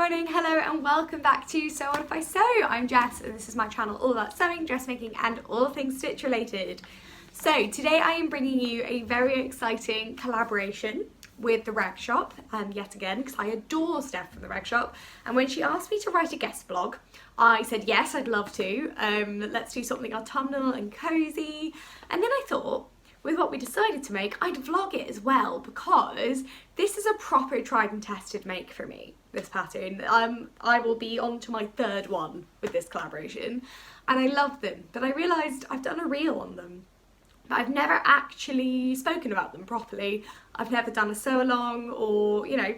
morning, hello and welcome back to Sew What If I Sew. I'm Jess and this is my channel all about sewing, dressmaking and all things stitch related. So today I am bringing you a very exciting collaboration with the Rag Shop yet again, because I adore Steph from the Rag Shop, and when she asked me to write a guest blog I said yes, I'd love to. Let's do something autumnal and cozy, and then I thought with what we decided to make, I'd vlog it as well, because this is a proper tried and tested make for me, this pattern. I will be on to my third one with this collaboration, and I love them, but I realised I've done a reel on them, but I've never actually spoken about them properly. I've never done a sew along or, you know,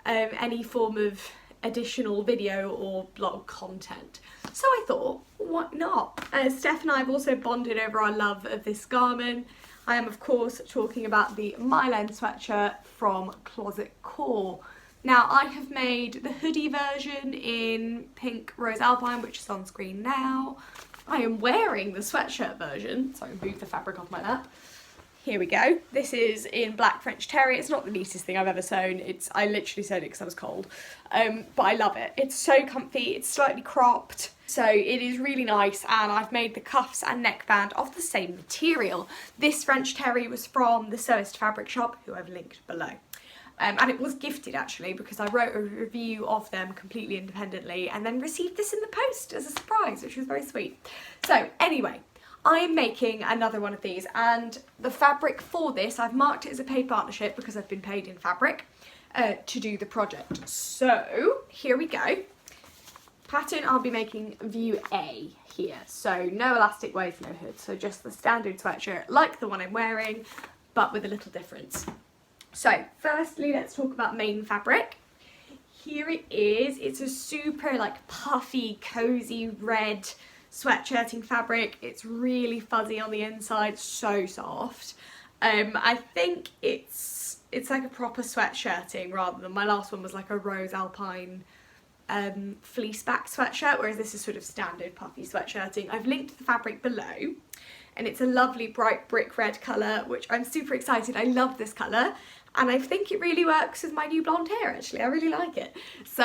any form of additional video or blog content. So I thought, what not? Steph and I have also bonded over our love of this garment. I am of course talking about the Mylen sweatshirt from Closet Core. Now I have made the hoodie version in pink rose alpine, which is on screen now. I am wearing the sweatshirt version, so I move the fabric off my lap. Here we go. This is in black French terry. It's not the neatest thing I've ever sewn. I literally sewed it because I was cold, but I love it. It's so comfy. It's slightly cropped, so it is really nice, and I've made the cuffs and neckband of the same material. This French terry was from the Sewist fabric shop, who I've linked below. And it was gifted actually, because I wrote a review of them completely independently and then received this in the post as a surprise, which was very sweet. So anyway, I am making another one of these, and the fabric for this, I've marked it as a paid partnership because I've been paid in fabric to do the project. So here we go. Pattern I'll be making view A here. So no elastic waist, no hood. So just the standard sweatshirt like the one I'm wearing, but with a little difference. So firstly, let's talk about main fabric. Here it is. It's a super like puffy, cozy red sweatshirting fabric. It's really fuzzy on the inside, so soft. I think it's like a proper sweatshirting rather than my last one was like a rose alpine fleece back sweatshirt, whereas this is sort of standard puffy sweatshirting. I've linked the fabric below, and it's a lovely bright brick red colour, which I'm super excited. I love this colour, and I think it really works with my new blonde hair actually. I really like it. So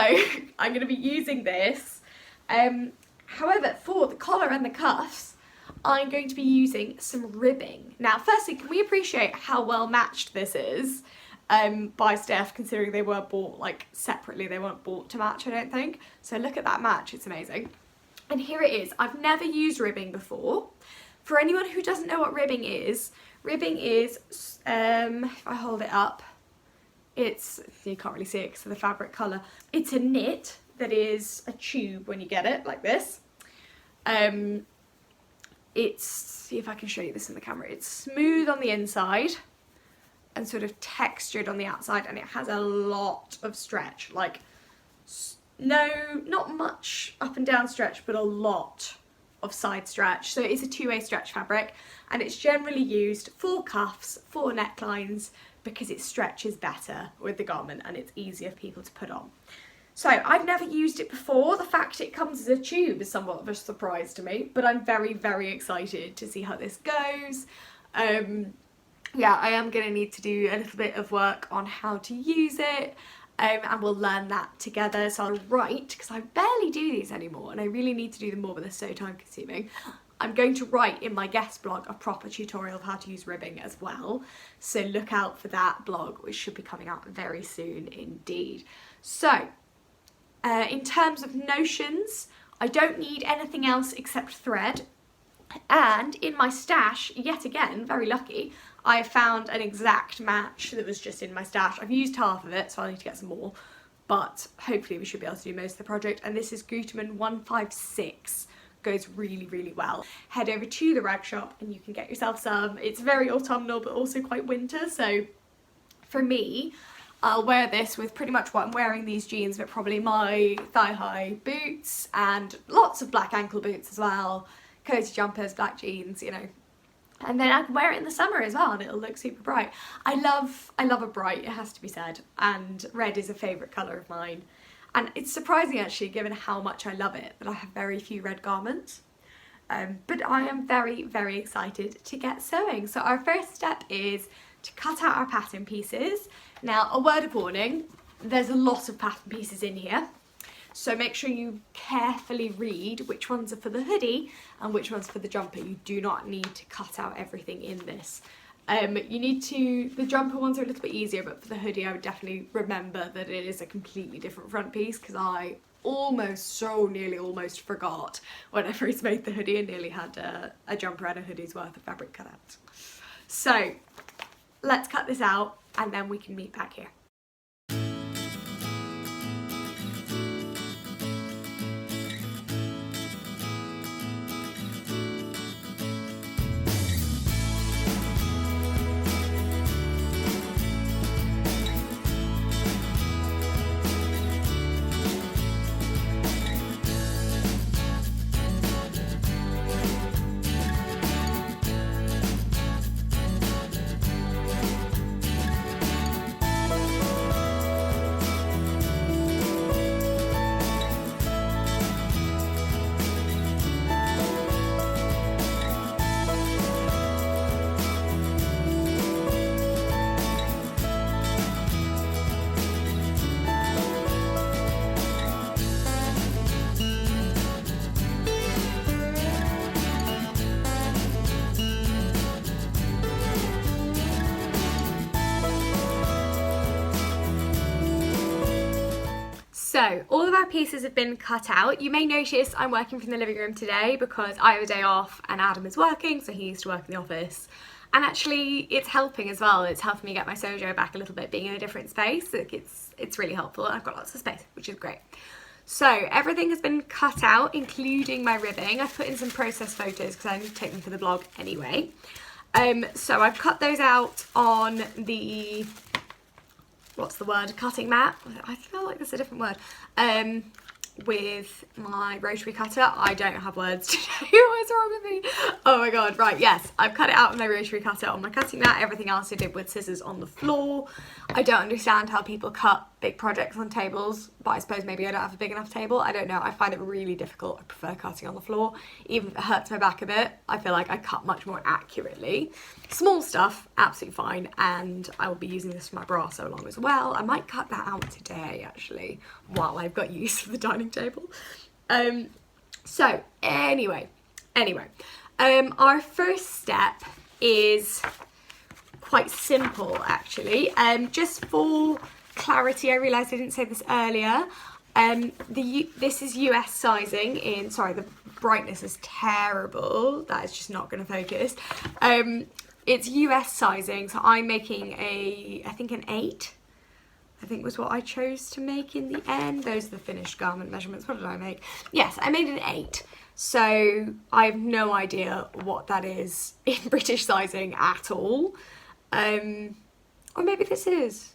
I'm going to be using this. However, for the collar and the cuffs, I'm going to be using some ribbing. Now, firstly, can we appreciate how well matched this is by Steph, considering they were bought like separately. They weren't bought to match, I don't think. So look at that match, it's amazing. And here it is. I've never used ribbing before. For anyone who doesn't know what ribbing is, if I hold it up, you can't really see it because of the fabric colour. It's a knit that is a tube when you get it, like this. See if I can show you this in the camera. It's smooth on the inside and sort of textured on the outside, and it has a lot of stretch, like not much up and down stretch, but a lot of side stretch. So it's a two-way stretch fabric, and it's generally used for cuffs, for necklines, because it stretches better with the garment and it's easier for people to put on. So I've never used it before. The fact it comes as a tube is somewhat of a surprise to me, but I'm very, very excited to see how this goes. Yeah, I am going to need to do a little bit of work on how to use it, and we'll learn that together. So I'll write, because I barely do these anymore and I really need to do them more, but they're so time consuming. I'm going to write in my guest blog a proper tutorial of how to use ribbing as well. So look out for that blog, which should be coming out very soon indeed. So in terms of notions, I don't need anything else except thread, and in my stash, yet again, very lucky, I found an exact match that was just in my stash. I've used half of it, so I need to get some more, but hopefully we should be able to do most of the project, and this is Gutermann 156. Goes really, really well. Head over to the Rag Shop and you can get yourself some. It's very autumnal but also quite winter, so for me, I'll wear this with pretty much what I'm wearing, these jeans, but probably my thigh-high boots and lots of black ankle boots as well, cozy jumpers, black jeans, you know. And then I can wear it in the summer as well and it'll look super bright. I love a bright, it has to be said, and red is a favourite colour of mine. And it's surprising actually, given how much I love it, that I have very few red garments. But I am very, very excited to get sewing. So our first step is to cut out our pattern pieces. Now, a word of warning, there's a lot of pattern pieces in here. So make sure you carefully read which ones are for the hoodie and which ones for the jumper. You do not need to cut out everything in this. The jumper ones are a little bit easier, but for the hoodie I would definitely remember that it is a completely different front piece, because I nearly almost forgot whenever he's made the hoodie and nearly had a jumper and a hoodie's worth of fabric cut out. So let's cut this out and then we can meet back here. So all of our pieces have been cut out. You may notice I'm working from the living room today because I have a day off and Adam is working, so he used to work in the office. And actually it's helping as well. It's helping me get my sojo back a little bit, being in a different space. It's really helpful. I've got lots of space, which is great. So everything has been cut out, including my ribbing. I've put in some process photos because I need to take them for the blog anyway. So I've cut those out on the, what's the word, cutting mat. I feel like there's a different word. With my rotary cutter. I don't have words today. What's wrong with me? Oh my god, right, yes. I've cut it out with my rotary cutter on my cutting mat. Everything else I did with scissors on the floor. I don't understand how people cut big projects on tables, but I suppose maybe I don't have a big enough table. I don't know. I find it really difficult. I prefer cutting on the floor. Even if it hurts my back a bit, I feel like I cut much more accurately. Small stuff, absolutely fine, and I will be using this for my bra so long as well. I might cut that out today, actually, while I've got use for the dining table. So anyway, our first step is quite simple, actually. Just for clarity, I realised I didn't say this earlier. This is US sizing in, sorry, the brightness is terrible. That is just not going to focus. It's US sizing, so I'm making I think an 8. I think was what I chose to make in the end. Those are the finished garment measurements. What did I make? Yes, I made an 8. So I have no idea what that is in British sizing at all. Or maybe this is.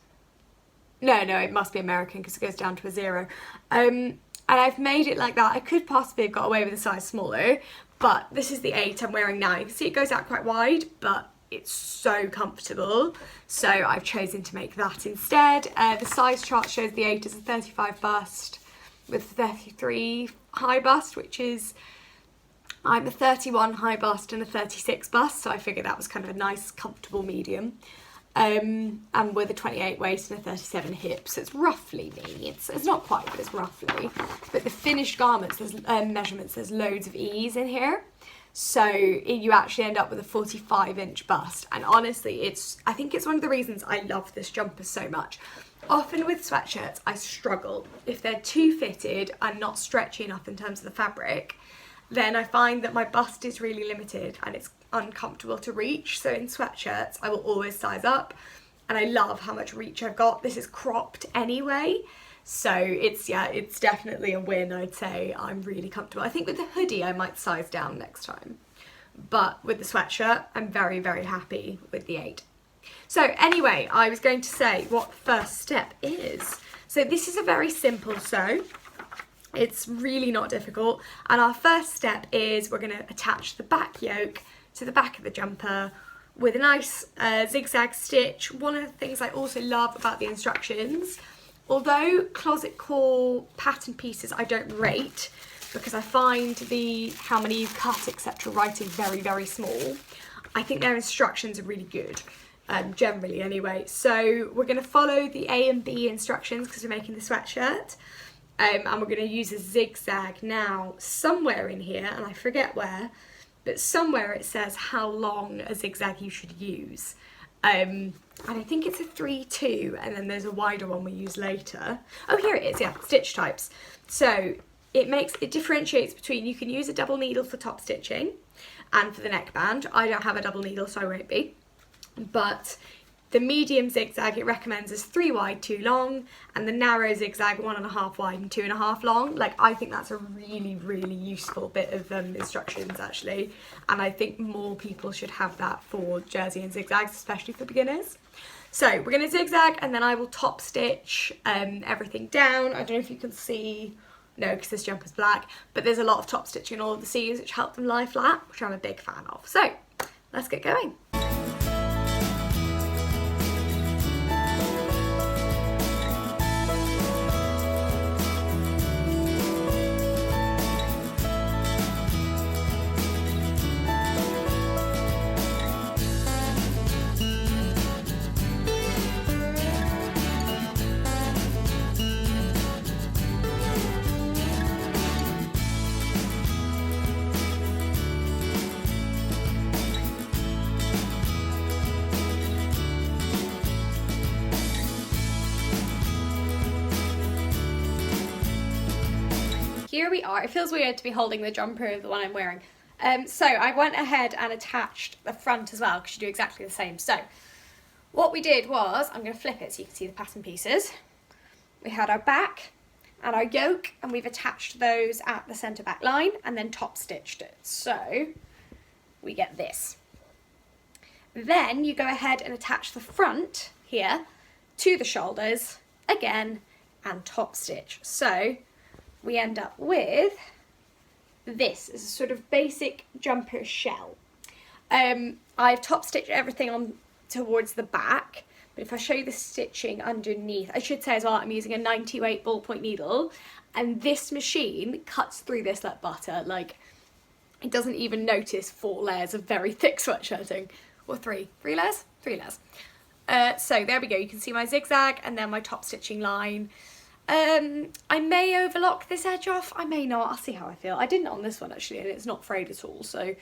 No, it must be American because it goes down to a 0. And I've made it like that. I could possibly have got away with a size smaller, but this is the 8 I'm wearing now. You can see it goes out quite wide, but it's so comfortable, so I've chosen to make that instead. The size chart shows the 8 as a 35 bust with 33 high bust, which is, I'm a 31 high bust and a 36 bust, so I figured that was kind of a nice comfortable medium. And with a 28 waist and a 37 hip, so it's roughly me. It's not quite, but it's roughly. But the finished garments, there's measurements, there's loads of ease in here. So you actually end up with a 45-inch bust, and honestly, I think it's one of the reasons I love this jumper so much. Often with sweatshirts, I struggle. If they're too fitted and not stretchy enough in terms of the fabric, then I find that my bust is really limited and it's uncomfortable to reach. So in sweatshirts, I will always size up, and I love how much reach I've got. This is cropped anyway. So it's definitely a win, I'd say. I'm really comfortable. I think with the hoodie, I might size down next time. But with the sweatshirt, I'm very, very happy with the 8. So anyway, I was going to say what the first step is. So this is a very simple sew. It's really not difficult. And our first step is we're going to attach the back yoke to the back of the jumper with a nice zigzag stitch. One of the things I also love about the instructions, although closet core pattern pieces I don't rate because I find how many you cut, etc. writing very, very small, I think their instructions are really good, generally anyway. So we're going to follow the A and B instructions because we're making the sweatshirt. and we're going to use a zigzag now somewhere in here, and I forget where, but somewhere it says how long a zigzag you should use. And I think it's a 3-2, and then there's a wider one we use later. Oh, here it is, yeah, stitch types. So it differentiates between, you can use a double needle for top stitching and for the neckband. I don't have a double needle, so I won't be. But the medium zigzag it recommends is 3 wide, 2 long, and the narrow zigzag 1.5 wide and 2.5 long. Like, I think that's a really, really useful bit of instructions actually, and I think more people should have that for jersey and zigzags, especially for beginners. So we're going to zigzag, and then I will top stitch everything down. I don't know if you can see, no, because this jumper's black, but there's a lot of top stitching in all of the seams which help them lie flat, which I'm a big fan of. So let's get going. Here we are. It feels weird to be holding the jumper of the one I'm wearing. So I went ahead and attached the front as well, because you do exactly the same. So what we did was, I'm going to flip it so you can see the pattern pieces. We had our back and our yoke, and we've attached those at the centre back line and then top stitched it. So we get this. Then you go ahead and attach the front here to the shoulders again and top stitch. So we end up with this as a sort of basic jumper shell. I've top stitched everything on towards the back, but if I show you the stitching underneath, I should say as well, I'm using a 98 ballpoint needle, and this machine cuts through this like butter. Like, it doesn't even notice 4 layers of very thick sweatshirting, or 3 layers? 3 layers. So there we go, you can see my zigzag and then my top stitching line. I may overlock this edge off, I may not, I'll see how I feel. I didn't on this one actually, and it's not frayed at all, so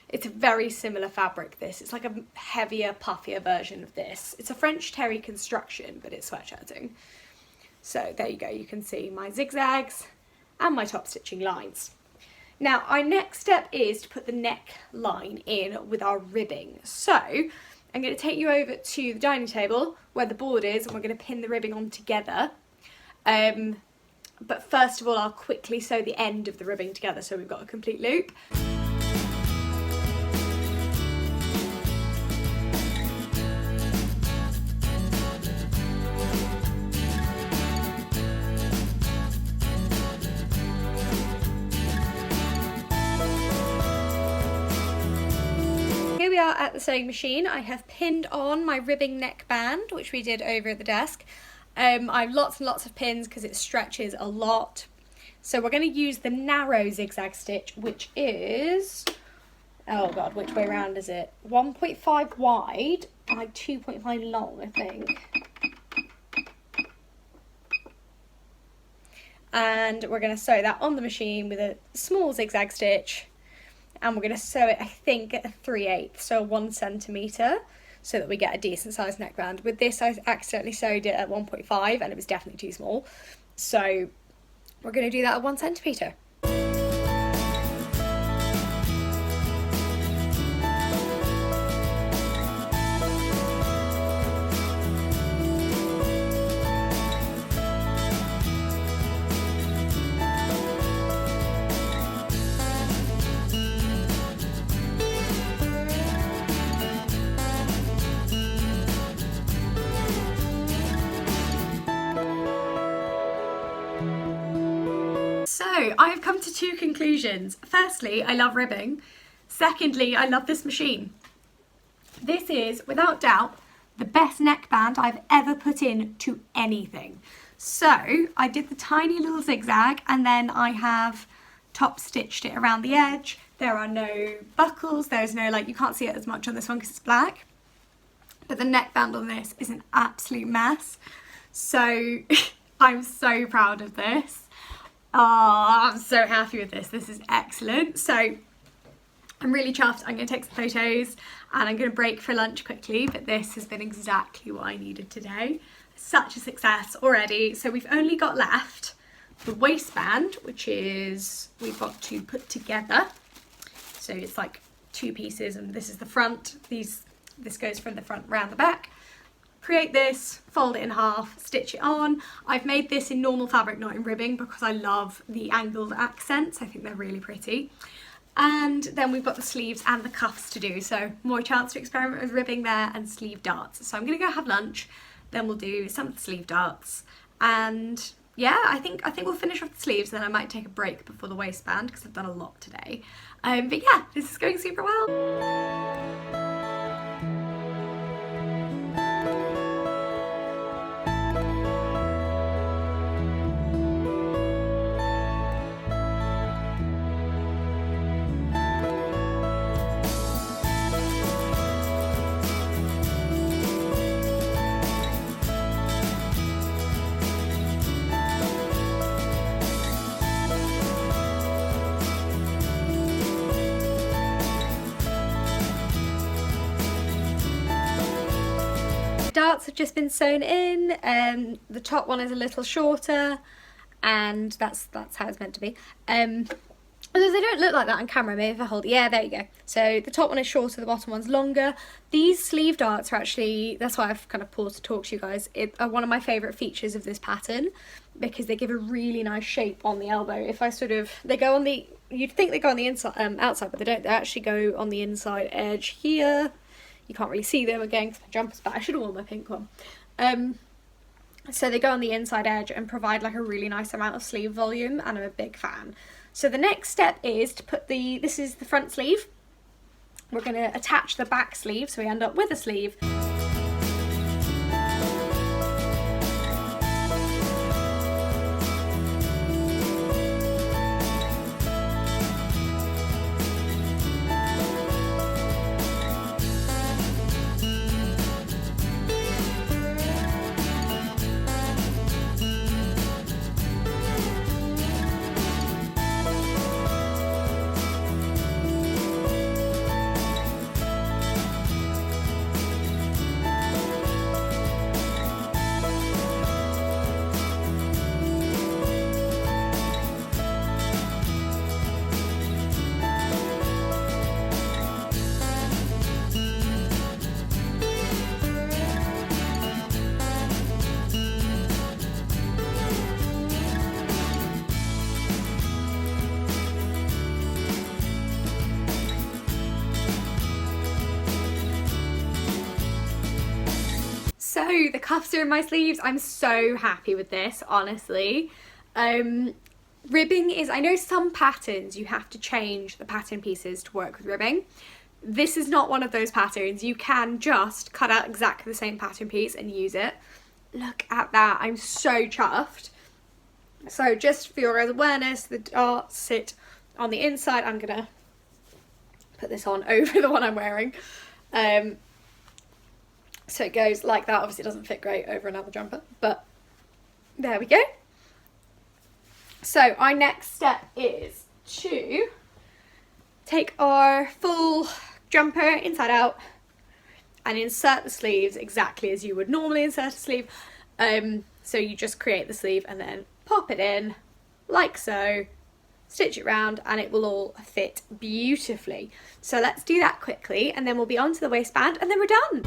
it's a very similar fabric, this. It's like a heavier, puffier version of this. It's a French terry construction, but it's sweatshirting. So there you go, you can see my zigzags and my top stitching lines. Now our next step is to put the neckline in with our ribbing. So I'm going to take you over to the dining table where the board is, and we're going to pin the ribbing on together. But first of all, I'll quickly sew the end of the ribbing together so we've got a complete loop. Here we are at the sewing machine. I have pinned on my ribbing neckband, which we did over at the desk. I have lots and lots of pins because it stretches a lot. So we're going to use the narrow zigzag stitch, which is, oh god, which way around is it? 1.5 wide and like 2.5 long, I think. And we're going to sew that on the machine with a small zigzag stitch, and we're going to sew it, I think, at a 3/8, so 1 centimetre. So that we get a decent sized neckband. With this, I accidentally sewed it at 1.5 and it was definitely too small. So we're going to do that at 1 centimetre. So I have come to 2 conclusions. Firstly, I love ribbing. Secondly, I love this machine. This is, without doubt, the best neckband I've ever put in to anything. So I did the tiny little zigzag, and then I have top stitched it around the edge. There are no buckles, there's no, like, you can't see it as much on this one because it's black. But the neckband on this is an absolute mess. So I'm so proud of this. Oh, I'm so happy with this. This is excellent. So I'm really chuffed. I'm going to take some photos and I'm going to break for lunch quickly, but this has been exactly what I needed today. Such a success already. So we've only got left the waistband, which is we've got to put together. So it's like 2 pieces, and this is the front. This goes from the front round the back. Create this, fold it in half, stitch it on. I've made this in normal fabric, not in ribbing, because I love the angled accents. I think they're really pretty. And then we've got the sleeves and the cuffs to do, so more chance to experiment with ribbing there and sleeve darts. So I'm gonna go have lunch, then we'll do some of the sleeve darts, and yeah, I think we'll finish off the sleeves, then I might take a break before the waistband because I've done a lot today. But yeah, this is going super well. Darts have just been sewn in. The top one is a little shorter, and that's how it's meant to be. Although they don't look like that on camera, maybe if I hold it. Yeah, there you go. So the top one is shorter, the bottom one's longer. These sleeve darts are actually, that's why I've kind of paused to talk to you guys, are one of my favourite features of this pattern, because they give a really nice shape on the elbow. If I sort of, they go on the, you'd think they go on the inside, outside, but they don't. They actually go on the inside edge here. You can't really see them again because my jumper's back. I should have worn my pink one. So they go on the inside edge and provide like a really nice amount of sleeve volume, and I'm a big fan. So the next step is to put this is the front sleeve. We're going to attach the back sleeve so we end up with a sleeve. So the cuffs are in my sleeves. I'm so happy with this, honestly. Ribbing is, I know some patterns you have to change the pattern pieces to work with ribbing. This is not one of those patterns. You can just cut out exactly the same pattern piece and use it. Look at that, I'm so chuffed. So just for your guys' awareness, the darts sit on the inside. I'm gonna put this on over the one I'm wearing. So it goes like that. Obviously it doesn't fit great over another jumper, but there we go. So our next step is to take our full jumper inside out and insert the sleeves exactly as you would normally insert a sleeve. So you just create the sleeve and then pop it in like so, stitch it round, and it will all fit beautifully. So let's do that quickly and then we'll be on to the waistband and then we're done.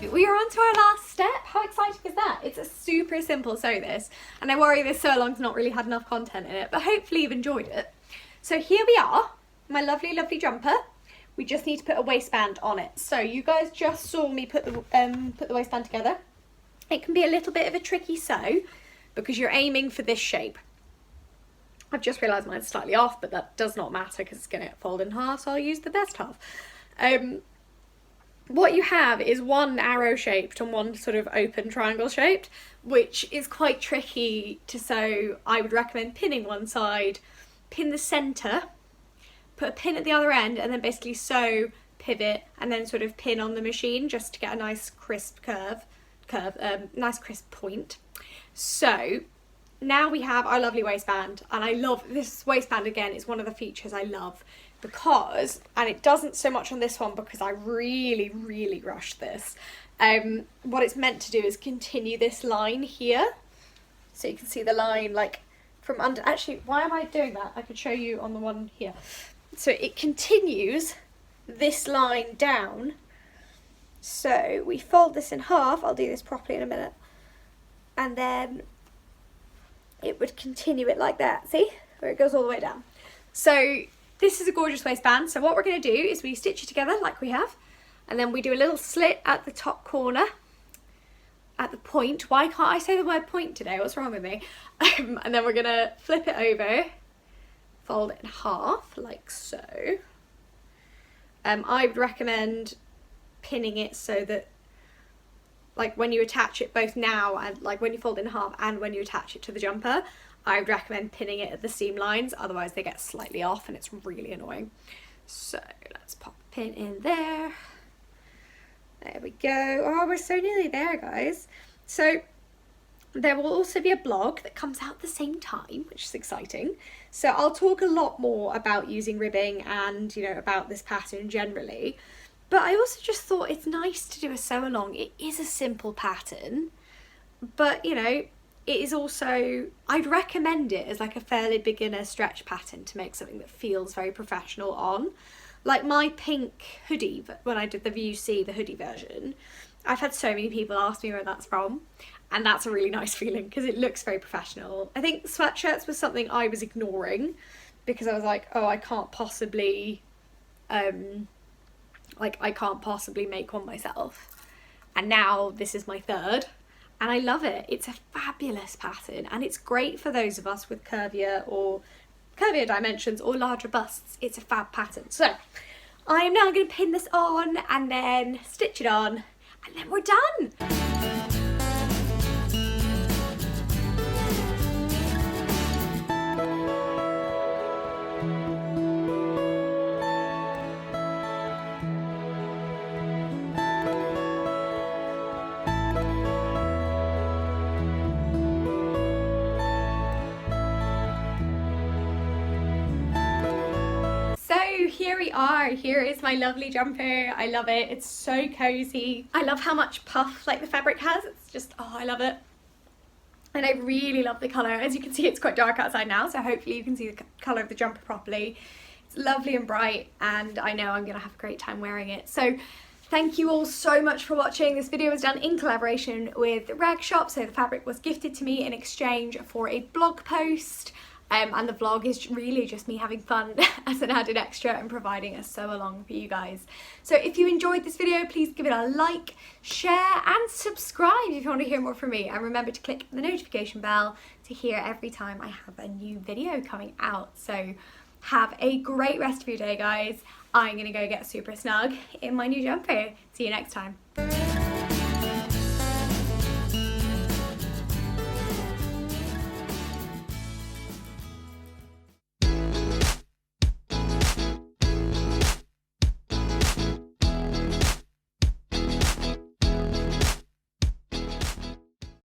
We are on to our last step. How exciting is that? It's a super simple sew this, and I worry this sew along's not really had enough content in it, but hopefully you've enjoyed it. So here we are, my lovely, lovely jumper we just need to put a waistband on it. So you guys just saw me put the waistband together. It can be a little bit of a tricky sew because you're aiming for this shape. I've just realised mine's slightly off, but that does not matter because it's going to fold in half, so I'll use the best half. What you have is one arrow shaped and one sort of open triangle shaped, which is quite tricky to sew. I would recommend pinning one side, pin the centre, put a pin at the other end, and then basically sew, pivot, and then sort of pin on the machine just to get a nice crisp nice crisp point. So now we have our lovely waistband, and I love this waistband. Again, it's one of the features I love because, and it doesn't so much on this one because I really rushed this, what it's meant to do is continue this line here, so you can see the line like from under. Actually, why am I doing that? I could show you on the one here. So it continues this line down. So we fold this in half, I'll do this properly in a minute, and then it would continue it like that, see? Where it goes all the way down. So this is a gorgeous waistband. So what we're going to do is we stitch it together like we have, and then we do a little slit at the top corner, at the point. Why can't I say the word point today? What's wrong with me? And then we're going to flip it over, fold it in half like so. I would recommend pinning it so that like when you attach it both now and like when you fold it in half and when you attach it to the jumper, I would recommend pinning it at the seam lines, otherwise they get slightly off and it's really annoying. So let's pop a pin in there. There we go. Oh, we're so nearly there, guys. So there will also be a blog that comes out at the same time, which is exciting. So I'll talk a lot more about using ribbing and, you know, about this pattern generally. But I also just thought it's nice to do a sew along. It is a simple pattern, but you know, it is also, I'd recommend it as like a fairly beginner stretch pattern to make something that feels very professional on. Like my pink hoodie, but when I did the VUC, the hoodie version, I've had so many people ask me where that's from, and that's a really nice feeling because it looks very professional. I think sweatshirts was something I was ignoring because I was like, oh, I can't possibly make one myself, and now this is my third and I love it. It's a fabulous pattern and it's great for those of us with curvier dimensions or larger busts. It's a fab pattern. So I am now going to pin this on and then stitch it on, and then we're done. Here we are. Here is my lovely jumper. I love it. It's so cozy. I love how much puff like the fabric has. It's just, oh, I love it. And I really love the colour. As you can see, it's quite dark outside now, so hopefully you can see the colour of the jumper properly. It's lovely and bright, and I know I'm gonna have a great time wearing it. So thank you all so much for watching. This video was done in collaboration with Rag Shop, so the fabric was gifted to me in exchange for a blog post. And the vlog is really just me having fun as an added extra and providing a sew along for you guys. So if you enjoyed this video, please give it a like, share and subscribe if you want to hear more from me. And remember to click the notification bell to hear every time I have a new video coming out. So have a great rest of your day, guys. I'm gonna go get super snug in my new jumper. See you next time.